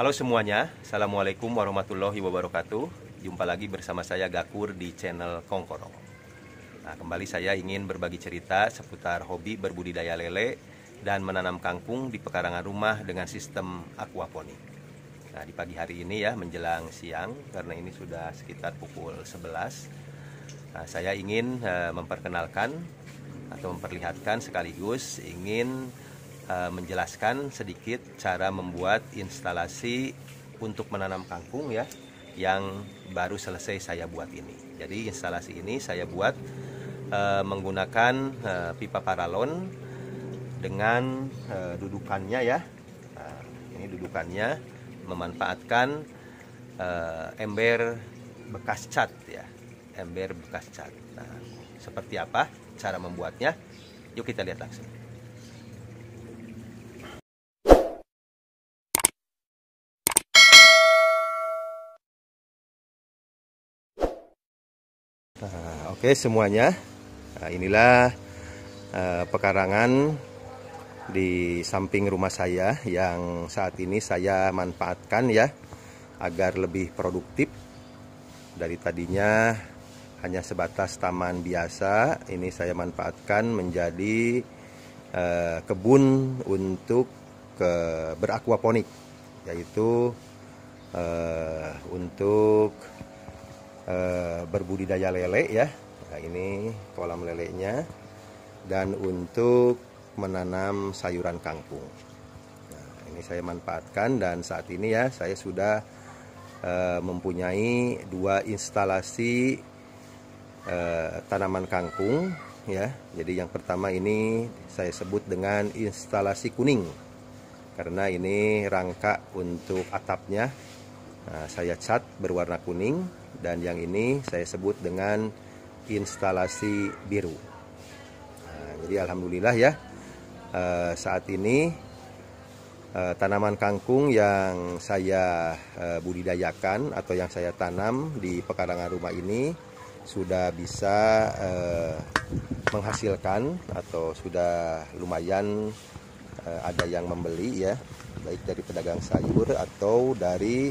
Halo semuanya, Assalamualaikum warahmatullahi wabarakatuh. Jumpa lagi bersama saya Gakur di channel Kongkorong. Nah, kembali saya ingin berbagi cerita seputar hobi berbudidaya lele dan menanam kangkung di pekarangan rumah dengan sistem aquaponik. Nah, di pagi hari ini ya, menjelang siang, karena ini sudah sekitar pukul 11, saya ingin memperkenalkan atau memperlihatkan sekaligus ingin menjelaskan sedikit cara membuat instalasi untuk menanam kangkung ya, yang baru selesai saya buat ini. Jadi instalasi ini saya buat menggunakan pipa paralon dengan dudukannya ya. Ini dudukannya memanfaatkan ember bekas cat ya, ember bekas cat. Nah, seperti apa cara membuatnya? Yuk kita lihat langsung. Oke semuanya, inilah pekarangan di samping rumah saya yang saat ini saya manfaatkan ya agar lebih produktif. Dari tadinya hanya sebatas taman biasa, ini saya manfaatkan menjadi kebun untuk beraquaponik, yaitu untuk berbudidaya lele ya. Nah, ini kolam lelenya, dan untuk menanam sayuran kangkung. Nah, ini saya manfaatkan, dan saat ini ya saya sudah mempunyai dua instalasi tanaman kangkung ya. Jadi yang pertama ini saya sebut dengan instalasi kuning, karena ini rangka untuk atapnya saya cat berwarna kuning, dan yang ini saya sebut dengan instalasi biru. Nah, jadi alhamdulillah ya, saat ini tanaman kangkung yang saya budidayakan atau yang saya tanam di pekarangan rumah ini sudah bisa menghasilkan atau sudah lumayan ada yang membeli ya, baik dari pedagang sayur atau dari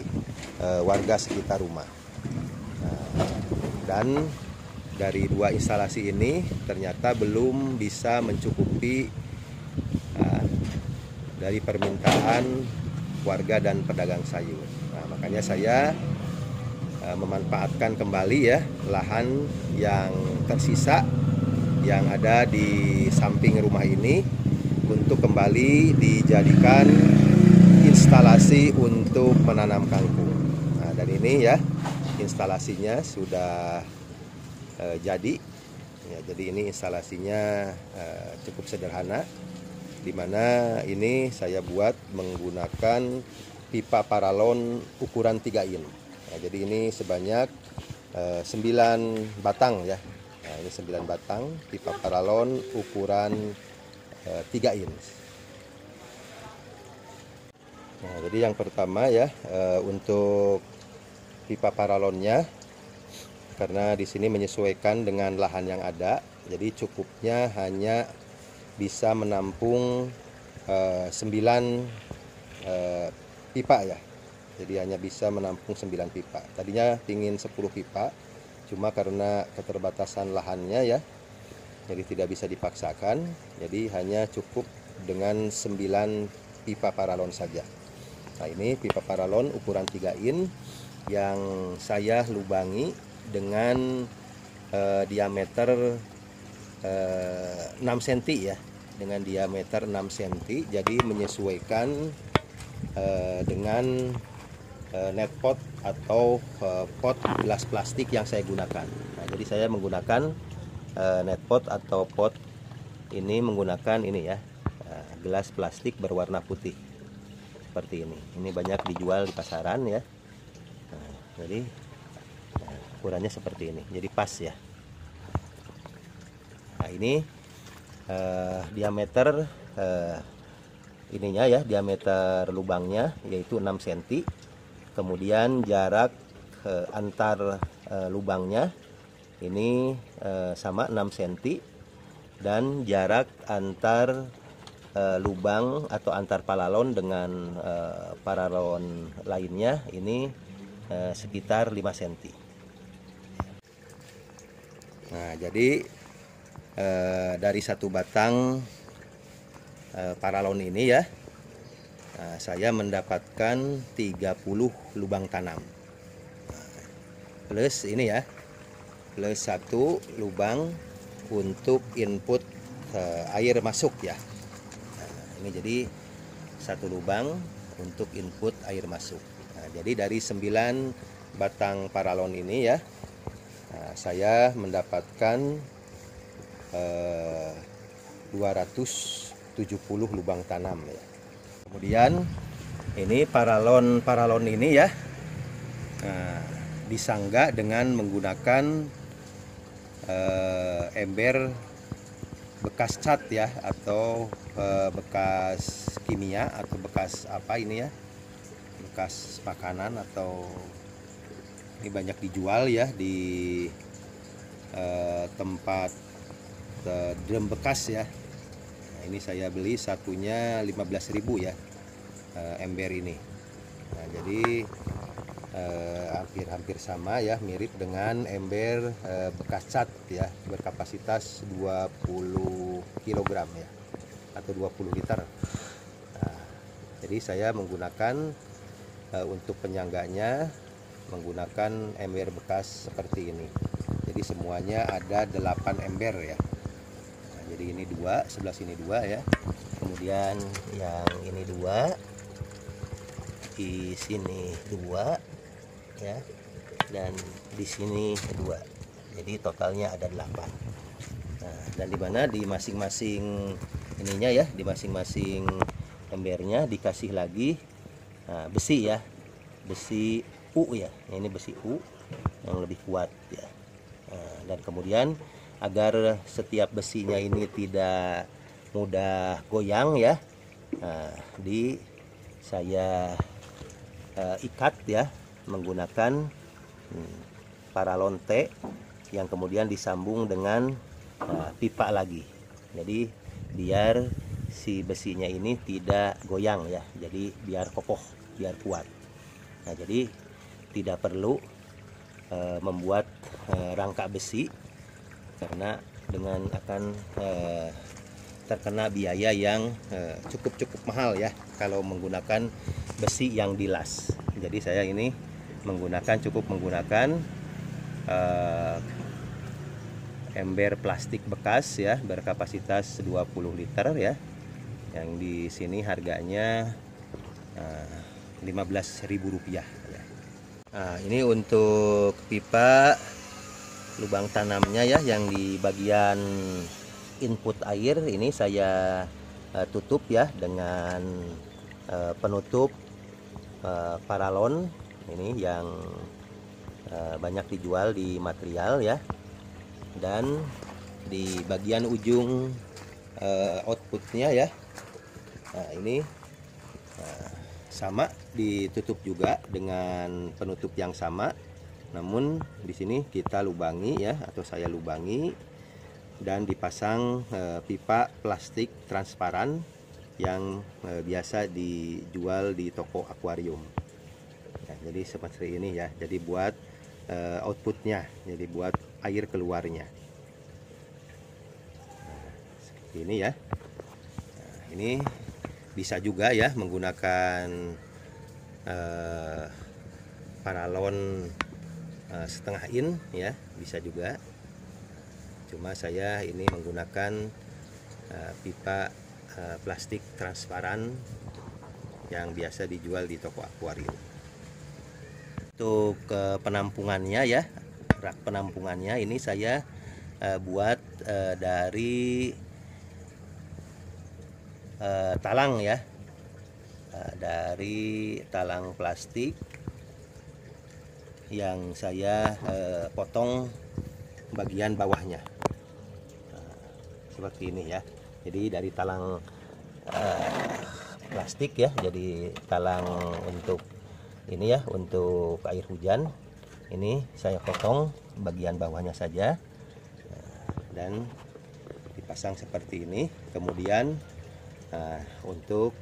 warga sekitar rumah. Dan dari dua instalasi ini ternyata belum bisa mencukupi dari permintaan warga dan pedagang sayur. Nah, makanya saya memanfaatkan kembali ya lahan yang tersisa yang ada di samping rumah ini untuk kembali dijadikan instalasi untuk menanam kangkung. Nah, dan ini ya instalasinya sudah jadi ya. Jadi ini instalasinya cukup sederhana, dimana ini saya buat menggunakan pipa paralon ukuran 3 in. Nah, jadi ini sebanyak 9 batang ya. Nah, ini 9 batang pipa paralon ukuran 3 in. Nah, jadi yang pertama ya, untuk pipa paralonnya, karena di sini menyesuaikan dengan lahan yang ada, jadi cukupnya hanya bisa menampung 9 pipa ya. Jadi hanya bisa menampung 9 pipa. Tadinya pingin 10 pipa, cuma karena keterbatasan lahannya ya, jadi tidak bisa dipaksakan. Jadi hanya cukup dengan 9 pipa paralon saja. Nah, ini pipa paralon ukuran 3 in yang saya lubangi dengan diameter 6 cm ya, dengan diameter 6 cm. Jadi menyesuaikan dengan net pot atau pot gelas plastik yang saya gunakan. Nah, jadi saya menggunakan net pot atau pot ini menggunakan ini ya, gelas plastik berwarna putih seperti ini. Ini banyak dijual di pasaran ya. Nah, jadi ukurannya seperti ini, jadi pas ya. Nah, ini diameter ininya ya, diameter lubangnya yaitu 6 cm. Kemudian jarak antar lubangnya ini sama 6 cm, dan jarak antar lubang atau antar paralon dengan paralon lainnya ini sekitar 5 cm. Nah, jadi dari satu batang paralon ini ya, saya mendapatkan 30 lubang tanam. Plus ini ya, plus 1 lubang untuk input air masuk ya. Ini jadi 1 lubang untuk input air masuk. Nah, jadi dari 9 batang paralon ini ya, saya mendapatkan 270 lubang tanam ya. Kemudian ini paralon ini ya, disangga dengan menggunakan ember bekas cat ya, atau bekas kimia, atau bekas apa ini ya, bekas makanan, atau ini banyak dijual ya di tempat drum bekas ya. Nah, ini saya beli satunya 15.000 ya, ember ini. Nah, jadi hampir sama ya, mirip dengan ember bekas cat ya, berkapasitas 20 kg ya, atau 20 liter. Nah, jadi saya menggunakan untuk penyangganya menggunakan ember bekas seperti ini. Jadi semuanya ada 8 ember ya. Nah, jadi ini 2, sebelah sini 2 ya. Kemudian yang ini 2, di sini 2 ya, dan di sini 2. Jadi totalnya ada 8. Nah, dan di mana di masing-masing ininya ya, di masing-masing embernya dikasih lagi besi ya, besi U ya. Ini besi U yang lebih kuat ya. Dan kemudian agar setiap besinya ini tidak mudah goyang ya, saya ikat ya menggunakan paralon T yang kemudian disambung dengan pipa lagi. Jadi biar si besinya ini tidak goyang ya, jadi biar kokoh, biar kuat. Nah, jadi tidak perlu membuat rangka besi, karena dengan akan terkena biaya yang cukup mahal ya kalau menggunakan besi yang dilas. Jadi saya ini cukup menggunakan ember plastik bekas ya, berkapasitas 20 liter ya, yang di sini harganya Rp15.000 ya. Nah, ini untuk pipa lubang tanamnya ya, yang di bagian input air ini saya tutup ya dengan penutup paralon ini yang banyak dijual di material ya. Dan di bagian ujung outputnya ya, nah ini sama, ditutup juga dengan penutup yang sama, namun di sini kita lubangi ya, atau saya lubangi, dan dipasang pipa plastik transparan yang biasa dijual di toko akuarium. Nah, jadi seperti ini ya, jadi buat outputnya, jadi buat air keluarnya. Nah, seperti ini ya. Nah, ini bisa juga ya menggunakan paralon setengah in ya, bisa juga. Cuma saya ini menggunakan pipa plastik transparan yang biasa dijual di toko akuarium. Untuk penampungannya ya, rak penampungannya ini saya buat dari talang ya, dari talang plastik yang saya potong bagian bawahnya seperti ini ya. Jadi dari talang plastik ya, jadi talang untuk ini ya, untuk air hujan, ini saya potong bagian bawahnya saja dan dipasang seperti ini. Kemudian Nah, untuk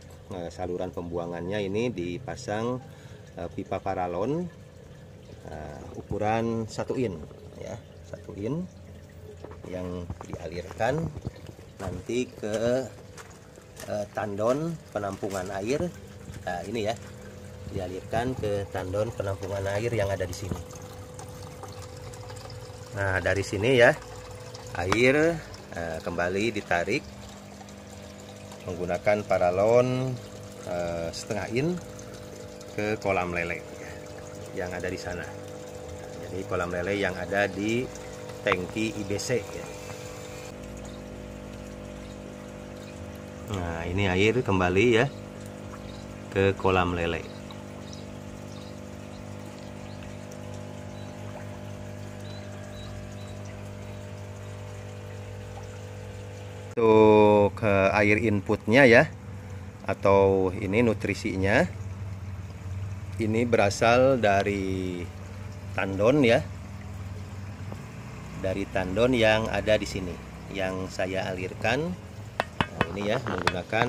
saluran pembuangannya ini dipasang pipa paralon ukuran 1 in ya, 1 in yang dialirkan nanti ke tandon penampungan air. Nah, ini ya, dialirkan ke tandon penampungan air yang ada di sini. Nah, dari sini ya, air kembali ditarik menggunakan paralon setengah in ke kolam lele yang ada di sana. Jadi kolam lele yang ada di tangki IBC ya. Nah, ini air kembali ya ke kolam lele. Untuk air inputnya ya, atau ini nutrisinya, ini berasal dari tandon ya, dari tandon yang ada di sini yang saya alirkan. Nah, ini ya, menggunakan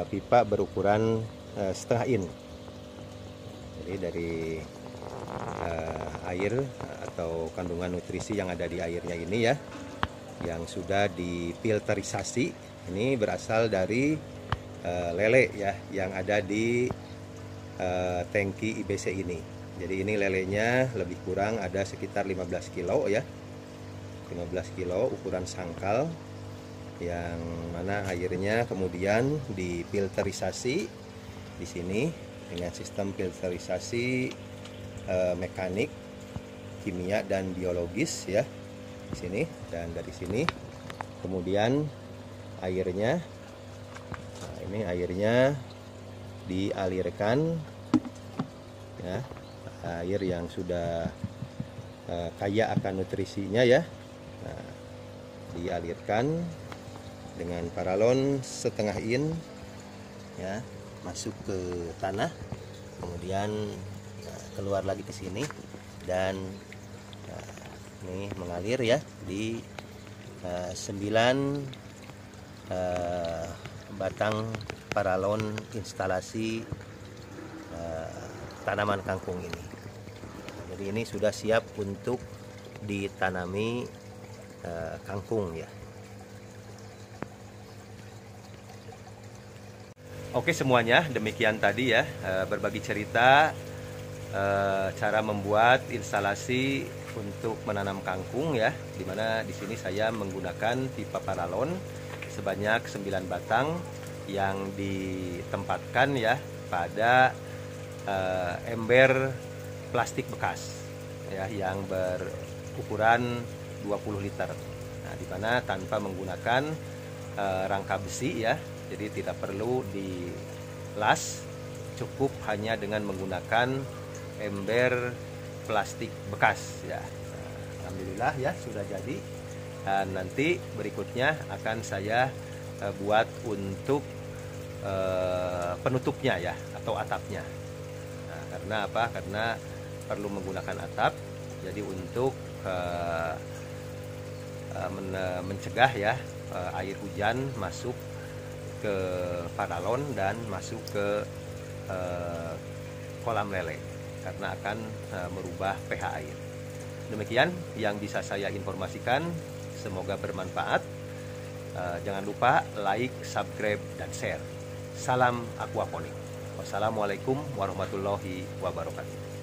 pipa berukuran setengah in. Jadi dari air atau kandungan nutrisi yang ada di airnya ini ya, yang sudah difilterisasi, ini berasal dari lele ya, yang ada di tangki IBC ini. Jadi ini lelenya lebih kurang ada sekitar 15 kilo ya, 15 kilo ukuran sangkal, yang mana airnya kemudian difilterisasi di sini dengan sistem filterisasi mekanik, kimia dan biologis ya di sini. Dan dari sini kemudian airnya, nah ini airnya dialirkan ya, air yang sudah kaya akan nutrisinya ya. Nah, dialirkan dengan paralon setengah in ya, masuk ke tanah, kemudian keluar lagi ke sini, dan ini mengalir ya di 9 batang paralon instalasi tanaman kangkung ini. Jadi ini sudah siap untuk ditanami kangkung ya. Oke semuanya, demikian tadi ya, berbagi cerita cara membuat instalasi untuk menanam kangkung ya, dimana di sini saya menggunakan pipa paralon sebanyak 9 batang yang ditempatkan ya pada ember plastik bekas ya, yang berukuran 20 liter. Nah, dimana tanpa menggunakan rangka besi ya, jadi tidak perlu dilas, cukup hanya dengan menggunakan ember plastik bekas ya. Alhamdulillah ya, sudah jadi. Dan nanti berikutnya akan saya buat untuk penutupnya ya, atau atapnya. Nah, karena apa? Karena perlu menggunakan atap. Jadi untuk mencegah ya air hujan masuk ke paralon dan masuk ke kolam lele, karena akan merubah pH air. Demikian yang bisa saya informasikan, semoga bermanfaat. Jangan lupa like, subscribe, dan share. Salam aquaponik. Wassalamualaikum warahmatullahi wabarakatuh.